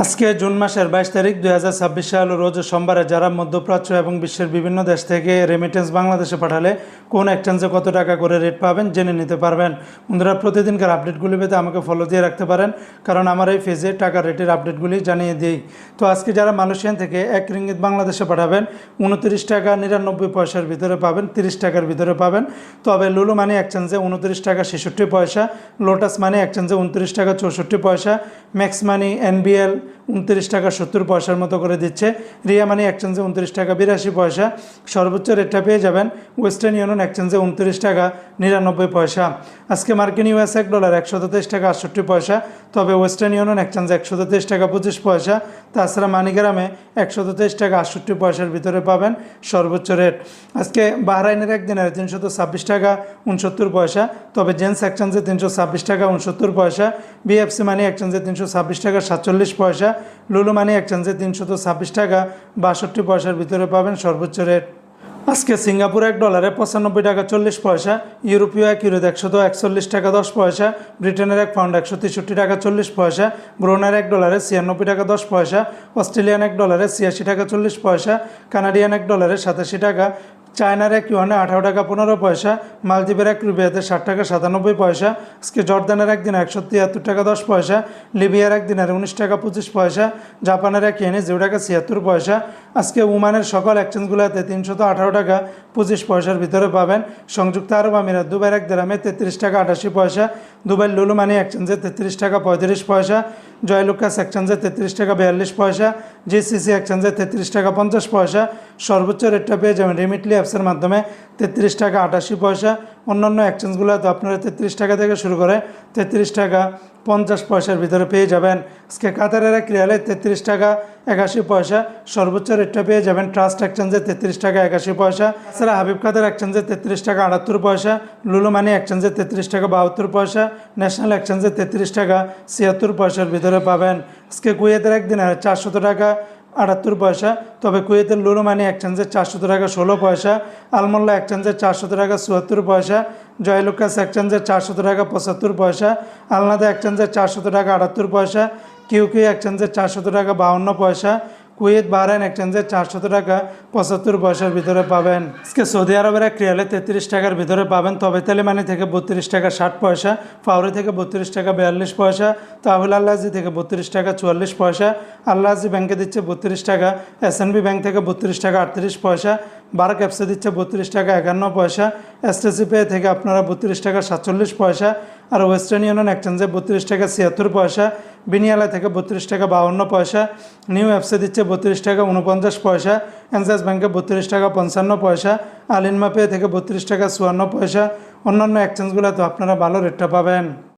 আজকে জুন মাসের 22 তারিখ 2026 সাল রোজ সোমবারে যারা মধ্যপ্রাচ্য এবং বিশ্বের বিভিন্ন দেশ থেকে রেমিটেন্স বাংলাদেশে পাঠালে কোন এক্সচেঞ্জে কত টাকা করে রেট পাবেন জেনে নিতে পারবেন। বন্ধুরা, প্রতিদিনকার আপডেটগুলি পেতে আমাকে ফলো দিয়ে রাখতে পারেন, কারণ আমার এই পেজে টাকার রেটের আপডেটগুলি জানিয়ে দিই। তো আজকে যারা মালয়েশিয়ান থেকে 1 রিঙ্গিত বাংলাদেশে পাঠাবেন 29 টাকা 99 পয়সার ভিতরে পাবেন, 30 টাকার ভিতরে পাবেন। তবে লুলু মানি এক্সচেঞ্জে 29 টাকা 66 পয়সা, লোটাস মানি এক্সচেঞ্জে 29 টাকা 64 পয়সা, ম্যাক্স মানি এনবিএল 29 টাকা 70 পয়সার মতো করে দিচ্ছে। রিয়া মানি এক্সচেঞ্জে 29 টাকা 82 পয়সা। সর্বোচ্চ রেটটা পেয়ে যাবেন ওয়েস্টার্ন ইউনিয়ন এক্সচেঞ্জে 29 টাকা 99 পয়সা। আজকে মার্কিন ইউএস $1 123 টাকা 68 পয়সা। তবে ওয়েস্টার্ন ইউনিয়ন এক্সচেঞ্জে 123 টাকা 25 পয়সা। তাছাড়া মানিগ্রামে 123 টাকা 68 পয়সার ভিতরে পাবেন সর্বোচ্চ রেট। আজকে বাহরাইনের একদিনের 326 টাকা 69 পয়সা। তবে জেন্স এক্সচেঞ্জে 326 টাকা 69 পয়সা। বিএফসি মানি এক্সচেঞ্জে 326 টাকা 47 পয়সা। লুলু মানি এক্সচেঞ্জে 326 টাকা 62 পয়সার ভিতরে পাবেন সর্বোচ্চ রেট। আজকে সিঙ্গাপুর $1 95 টাকা 40 পয়সা, ইউরোপীয় 1 ইউরো 141 টাকা 10 পয়সা, ব্রিটেনের 1 পাউন্ড 163 টাকা 40 পয়সা, ব্রুনাইয়ের $1 96 টাকা 10 পয়সা, অস্ট্রেলিয়ান $1 86 টাকা 40 পয়সা, কানাডিয়ান $1 87 টাকা, চায়নার 1 ইউয়ানে 18 টাকা 15 পয়সা, মালদ্বীপের 1 রুপিয়াতে 60 টাকা 97 পয়সা। আজকে জর্দানের একদিনে 173 টাকা 10 পয়সা, লিবিয়ার একদিনের 19 টাকা 25 পয়সা, জাপানের 1 ইয়েনে 0 টাকা 76 পয়সা। আজকে ওমানের সকল এক্সচেঞ্জগুলোতে 318 টাকা 25 পয়সার ভিতরে পাবেন। সংযুক্ত আরব আমিরাত দুবাইয়ের 1 দিরহামে 33 টাকা 88 পয়সা, দুবাইয়ের লুলু মানি এক্সচেঞ্জে 33 টাকা 35 পয়সা, জয়লুকাস এক্সচেঞ্জে 33 টাকা 42 পয়সা, জিসিসি এক্সচেঞ্জে 33 টাকা 50 পয়সা। সর্বোচ্চ রেটটা পেয়ে যাবেন রিমিটলি অ্যাপসের মাধ্যমে 33 টাকা 88 পয়সা। অন্যান্য এক্সচেঞ্জগুলোতে আপনারা 33 টাকা থেকে শুরু করে 33 টাকা 50 পয়সার ভিতরে পেয়ে যাবেন। আজকে কাতারের 1 রিয়ালে 33 টাকা 81 পয়সা। সর্বোচ্চ রেটটা পেয়ে যাবেন ট্রাস্ট এক্সচেঞ্জে 33 টাকা 81 পয়সা। তাছাড়া হাবিব কাতার এক্সচেঞ্জে 33 টাকা 78 পয়সা, লুলু মানি এক্সচেঞ্জে 33 টাকা 72 পয়সা, ন্যাশনাল এক্সচেঞ্জে 33 টাকা 76 পয়সার ভিতরে পাবেন। আজকে কুয়েতের একদিনে 400 টাকা 78 পয়সা। তবে কুয়েতের লুলু মানি এক্সচেঞ্জে 400 টাকা 16 পয়সা, আলমোল্লা এক্সচেঞ্জে 400 টাকা 74 পয়সা, জয়লুকাস এক্সচেঞ্জে 400 টাকা 75 পয়সা, আলনাদা এক্সচেঞ্জে 400 টাকা 78 পয়সা, কিউকি এক্সচেঞ্জে 400 টাকা 52 পয়সা, কুয়েত বাহরাইন এক্সচেঞ্জে 400 টাকা 75 পয়সার ভিতরে পাবেন। আজকে সৌদি আরবের 1 রিয়ালে 33 টাকার ভিতরে পাবেন। তবে তেলেমানি থেকে 32 টাকা 60 পয়সা, ফাউরি থেকে 32 টাকা 42 পয়সা, তাহলে আল্লাহজি থেকে 32 টাকা 44 পয়সা, আল্লাহজি ব্যাংকে দিচ্ছে 32 টাকা, এসএনবি ব্যাংক থেকে 32 টাকা 38 পয়সা, বারাক অ্যাপসে দিচ্ছে 32 টাকা 51 পয়সা, এসটিসি পে থেকে আপনারা 32 টাকা 47 পয়সা, আর ওয়েস্টার্ন ইউনিয়ন এক্সচেঞ্জে 32 টাকা 76 পয়সা, বিনিয়ালা থেকে 32 টাকা 52 পয়সা, নিউ অ্যাপসে দিচ্ছে 32 টাকা 49 পয়সা, এনজাস ব্যাংকে 32 টাকা 55 পয়সা, আলিনমা পে থেকে 32 টাকা 54 পয়সা। অন্যান্য এক্সচেঞ্জগুলোতে আপনারা ভালো রেটটা পাবেন।